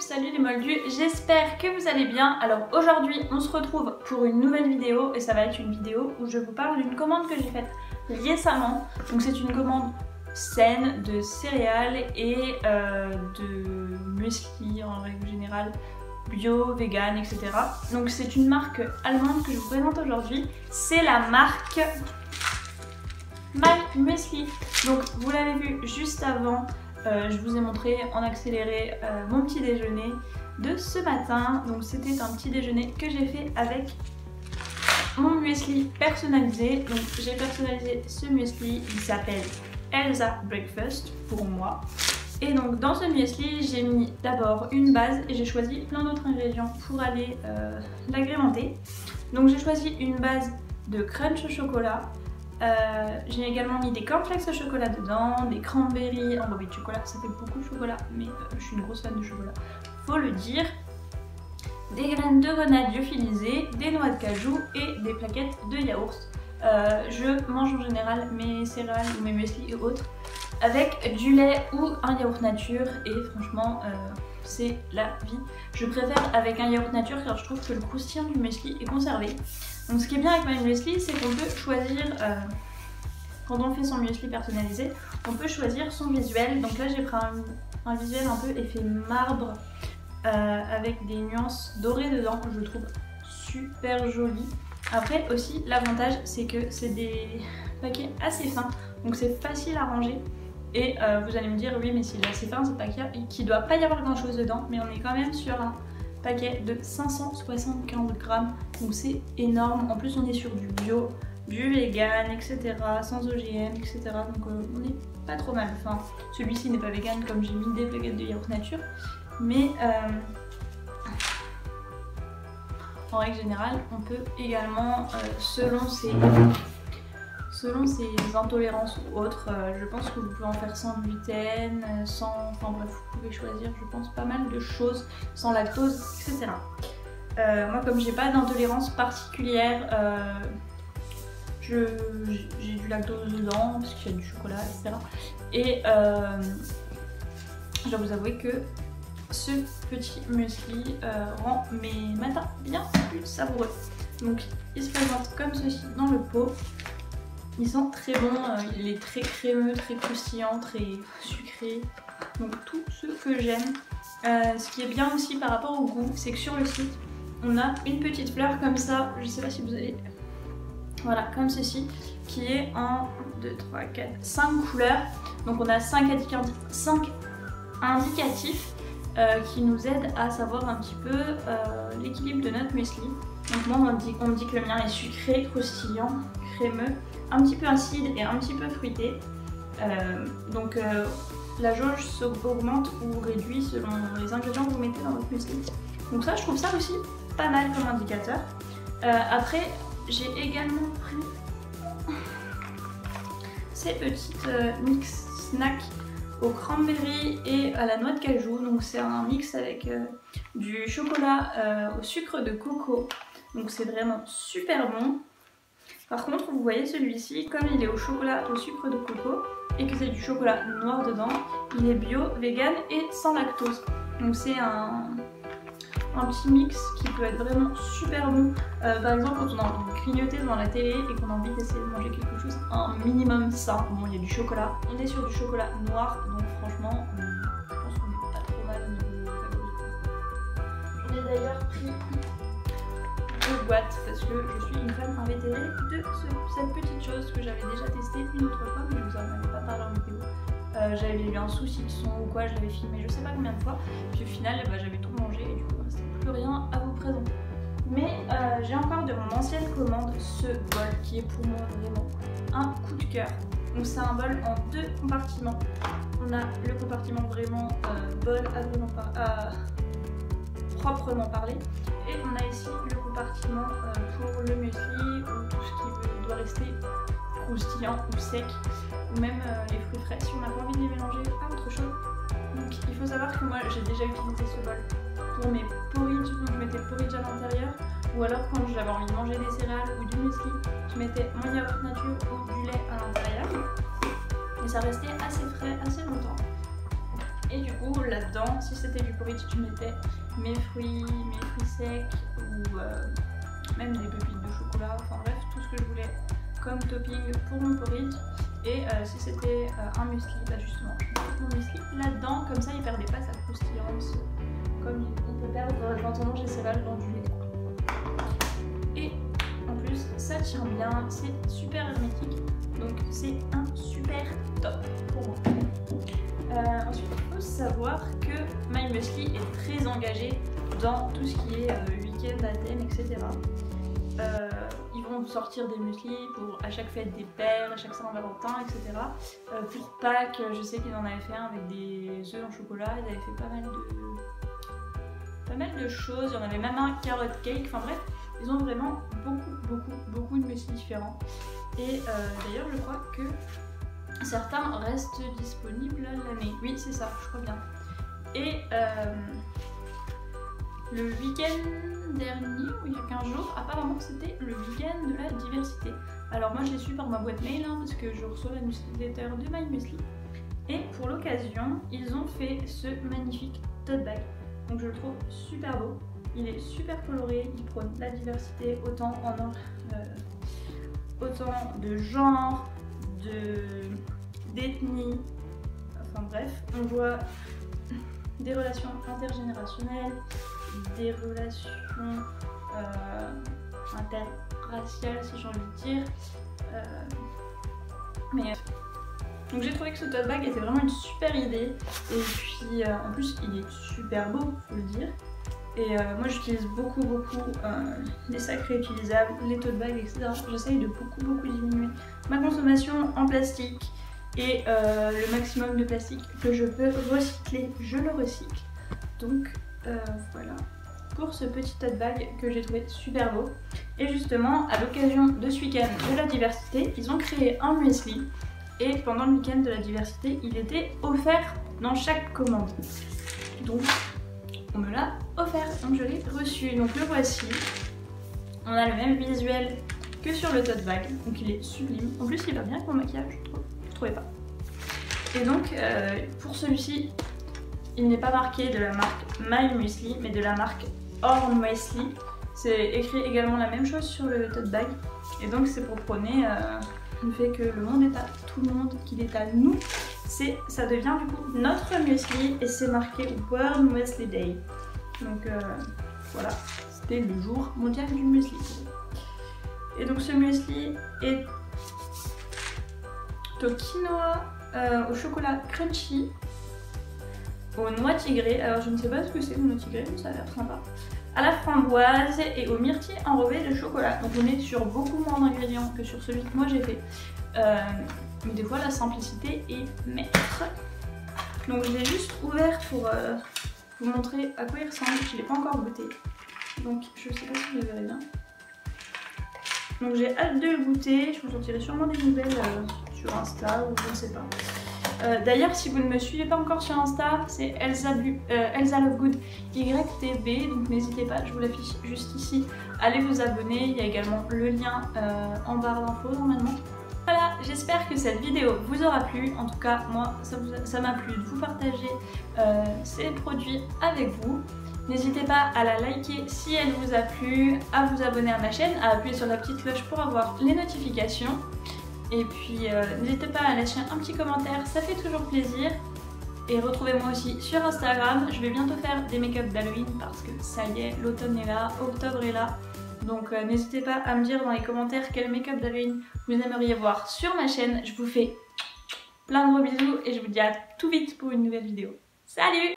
salut les moldus, j'espère que vous allez bien. Alors aujourd'hui on se retrouve pour une nouvelle vidéo et ça va être une vidéo où je vous parle d'une commande que j'ai faite récemment. Donc c'est une commande saine de céréales et de muesli en règle générale, bio, vegan, etc. Donc c'est une marque allemande que je vous présente aujourd'hui, c'est la marque My Muesli. Donc vous l'avez vu juste avant, je vous ai montré en accéléré mon petit déjeuner de ce matin. Donc c'était un petit déjeuner que j'ai fait avec mon muesli personnalisé. Donc j'ai personnalisé ce muesli, il s'appelle Elsa Breakfast pour moi. Et donc dans ce muesli j'ai mis d'abord une base et j'ai choisi plein d'autres ingrédients pour aller l'agrémenter. Donc j'ai choisi une base de crunch au chocolat. J'ai également mis des cornflakes au chocolat dedans, des cranberries en bobby de chocolat, ça fait beaucoup de chocolat mais je suis une grosse fan de chocolat, faut le dire. Des graines de grenade lyophilisées, des noix de cajou et des plaquettes de yaourt. Je mange en général mes céréales ou mes muesli et autres avec du lait ou un yaourt nature et franchement c'est la vie. Je préfère avec un yaourt nature car je trouve que le croustillant du muesli est conservé. Donc ce qui est bien avec My Muesli, c'est qu'on peut choisir, quand on fait son muesli personnalisé, on peut choisir son visuel. Donc là j'ai pris un visuel un peu effet marbre avec des nuances dorées dedans, je le trouve super joli. Après aussi l'avantage c'est que c'est des paquets assez fins, donc c'est facile à ranger. Et vous allez me dire oui mais s'il est assez fin c'est pas qu'il doit pas y avoir grand chose dedans, mais on est quand même sur un paquet de 575 grammes, donc c'est énorme. En plus on est sur du bio, du vegan, etc. sans OGM, etc. Donc on est pas trop mal. Enfin celui-ci n'est pas vegan comme j'ai mis des plaquettes de yaourt nature, mais en règle générale on peut également selon ses intolérances ou autres, je pense que vous pouvez en faire sans gluten, sans... enfin bref, vous pouvez choisir je pense pas mal de choses, sans lactose, etc. Moi comme j'ai pas d'intolérance particulière, j'ai du lactose dedans, parce qu'il y a du chocolat, etc. Et je dois vous avouer que ce petit muesli rend mes matins bien plus savoureux. Donc il se présente comme ceci dans le pot. Il sent très bon, il est très crémeux, très croustillant, très sucré, donc tout ce que j'aime. Ce qui est bien aussi par rapport au goût, c'est que sur le site, on a une petite fleur comme ça, je sais pas si vous allez... Voilà, comme ceci, qui est en 2, 3, 4, 5 couleurs. Donc on a 5 indicatifs qui nous aident à savoir un petit peu l'équilibre de notre muesli. Donc moi on me dit que le mien est sucré, croustillant, crémeux, un petit peu acide et un petit peu fruité. La jauge s'augmente ou réduit selon les ingrédients que vous mettez dans votre muesli. Donc ça je trouve ça aussi pas mal comme indicateur. Après j'ai également pris ces petites mix snacks au cranberry et à la noix de cajou. Donc c'est un mix avec du chocolat au sucre de coco. Donc c'est vraiment super bon. Par contre vous voyez celui-ci, comme il est au chocolat au sucre de coco et que c'est du chocolat noir dedans, il est bio, vegan et sans lactose. Donc c'est un petit mix qui peut être vraiment super bon. Par exemple quand on a envie de grignoter devant la télé et qu'on a envie d'essayer de manger quelque chose un minimum sain. Bon il y a du chocolat, on est sur du chocolat noir donc franchement je pense qu'on n'est pas trop mal au niveau calories. J'en ai d'ailleurs pris boîte parce que je suis une fan invétérée de cette petite chose que j'avais déjà testée une autre fois mais je vous en avais pas parlé en vidéo. J'avais eu un souci de son ou quoi, je l'avais filmé je sais pas combien de fois, puis au final j'avais tout mangé et du coup il ne restait plus rien à vous présenter. Mais j'ai encore de mon ancienne commande ce bol qui est pour moi vraiment un coup de cœur. Donc c'est un bol en 2 compartiments. On a le compartiment vraiment bol à proprement parler. Et on a ici le compartiment pour le muesli ou tout ce qui doit rester croustillant ou sec, ou même les fruits frais si on n'a pas envie de les mélanger à autre chose. Donc il faut savoir que moi j'ai déjà utilisé ce bol pour mes porridge, donc je mettais le porridge à l'intérieur, ou alors quand j'avais envie de manger des céréales ou du muesli, je mettais mon yaourt nature ou du lait à l'intérieur. Et ça restait assez frais assez longtemps. Et du coup là-dedans, si c'était du porridge, je mettais mes fruits secs ou même des pépites de chocolat, enfin bref, tout ce que je voulais comme topping pour mon porridge. Et si c'était un muesli, bah justement, je mettais mon muesli là-dedans, comme ça il perdait pas sa croustillance comme on peut perdre quand on mange des céréales dans du lait. Et en plus, ça tient bien, c'est super hermétique, donc c'est un super top pour moi. Ensuite, il faut savoir que My Muesli est très engagé dans tout ce qui est week-end à thème, etc. Ils vont sortir des mueslis pour à chaque fête des pères, à chaque Saint-Valentin, etc. Pour Pâques, je sais qu'ils en avaient fait un avec des œufs en chocolat, ils avaient fait pas mal de choses, il y en avait même un carrot cake, enfin bref, ils ont vraiment beaucoup de muesli différents. Et d'ailleurs, je crois que certains restent disponibles à l'année. Oui, c'est ça, je crois bien. Et le week-end dernier, ou il y a 15 jours, apparemment c'était le week-end de la diversité. Alors moi je l'ai su par ma boîte mail hein, parce que je reçois la newsletter de My Muesli. Et pour l'occasion, ils ont fait ce magnifique tote bag. Donc je le trouve super beau. Il est super coloré, il prône la diversité autant de genre, d'ethnie, enfin bref, on voit des relations intergénérationnelles, des relations interraciales si j'ai envie de dire. Donc j'ai trouvé que ce tote bag était vraiment une super idée et puis en plus il est super beau, faut le dire. Et moi j'utilise beaucoup les sacs réutilisables, les tote bags, etc. J'essaye de beaucoup diminuer ma consommation en plastique et le maximum de plastique que je peux recycler, je le recycle. Donc voilà pour ce petit tote bag que j'ai trouvé super beau. Et justement à l'occasion de ce week-end de la diversité, ils ont créé un muesli et pendant le week-end de la diversité, il était offert dans chaque commande. Donc on me l'a offert, donc je l'ai reçu. Donc le voici. On a le même visuel que sur le tote bag, donc il est sublime. En plus il va bien avec mon maquillage, je trouvais pas. Et donc pour celui-ci, il n'est pas marqué de la marque My Muesli, mais de la marque Or Muesli. C'est écrit également la même chose sur le tote bag. Et donc c'est pour prôner le fait que le monde est à tout le monde, qu'il est à nous. Ça devient du coup notre muesli et c'est marqué World Muesli Day. Donc voilà, c'était le jour mondial du muesli. Et donc ce muesli est au quinoa, au chocolat crunchy, aux noix tigrées. Alors je ne sais pas ce que c'est, noix tigrées, mais ça a l'air sympa. À la framboise et aux myrtilles enrobées de chocolat. Donc on est sur beaucoup moins d'ingrédients que sur celui que moi j'ai fait. Mais des fois la simplicité est maître. Donc je l'ai juste ouvert pour vous montrer à quoi il ressemble. Je ne l'ai pas encore goûté. Donc je sais pas si vous le verrez bien. Donc j'ai hâte de le goûter. Je vous en dirai sûrement des nouvelles sur Insta ou je ne sais pas. D'ailleurs si vous ne me suivez pas encore sur Insta, c'est Elsa Lovegood YTB. Donc n'hésitez pas, je vous l'affiche juste ici. Allez vous abonner. Il y a également le lien en barre d'infos normalement. Voilà, j'espère que cette vidéo vous aura plu. En tout cas, moi, ça m'a plu de vous partager ces produits avec vous. N'hésitez pas à la liker si elle vous a plu, à vous abonner à ma chaîne, à appuyer sur la petite cloche pour avoir les notifications. Et puis, n'hésitez pas à lâcher un petit commentaire, ça fait toujours plaisir. Et retrouvez-moi aussi sur Instagram. Je vais bientôt faire des make-up d'Halloween parce que ça y est, l'automne est là, octobre est là. Donc n'hésitez pas à me dire dans les commentaires quel make-up d'Halloween vous aimeriez voir sur ma chaîne. Je vous fais plein de gros bisous et je vous dis à tout vite pour une nouvelle vidéo. Salut!